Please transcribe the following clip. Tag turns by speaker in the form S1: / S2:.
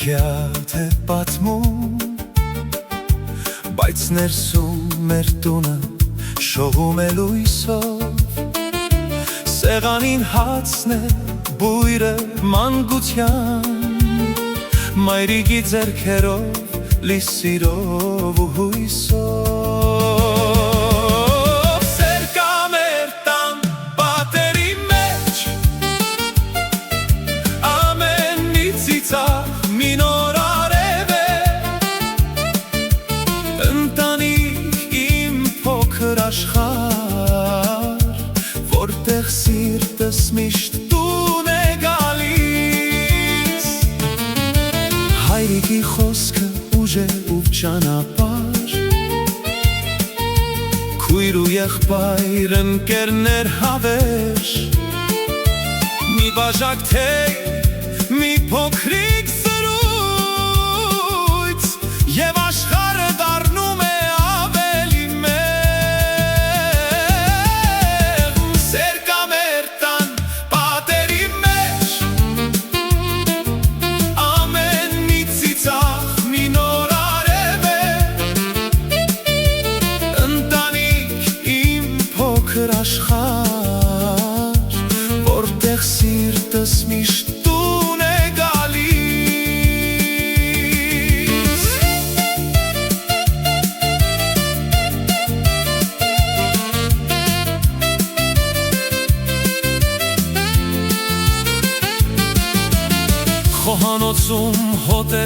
S1: հեքիաթ է պատմում, բայց ներսում մեր տունը շողում է լույսով, սեղանին հացն է բույրը մանկության, մայրիկի ձեռքերով լի սիրով ու հույսով։ Սեր կա մեր տան պատերի մեջ, ամեն մի ծիծաղ մի նոր արև է, ընտանիք իմ փոքր աշխարհ, որտեղ սիրտս միշտ տուն է գալիս, հայրիկի խոսքը ուժ է ու ճանապարհ, քույր ու եղբայր ընկերներ հավերժ, մի բաժակ թեյ, մի փոքրիկ սրույց, և աշխարհը դառնում է ավելի մեծ։ Սեր կա մեր տան պատերի մեջ, ամեն մի ծիծաղ մի նոր արև է, ընտանիք իմ փոքր աշխարհ, որտեղ սիրտս միշտ տուն է գալիս։ Խոհանոցում հոտ է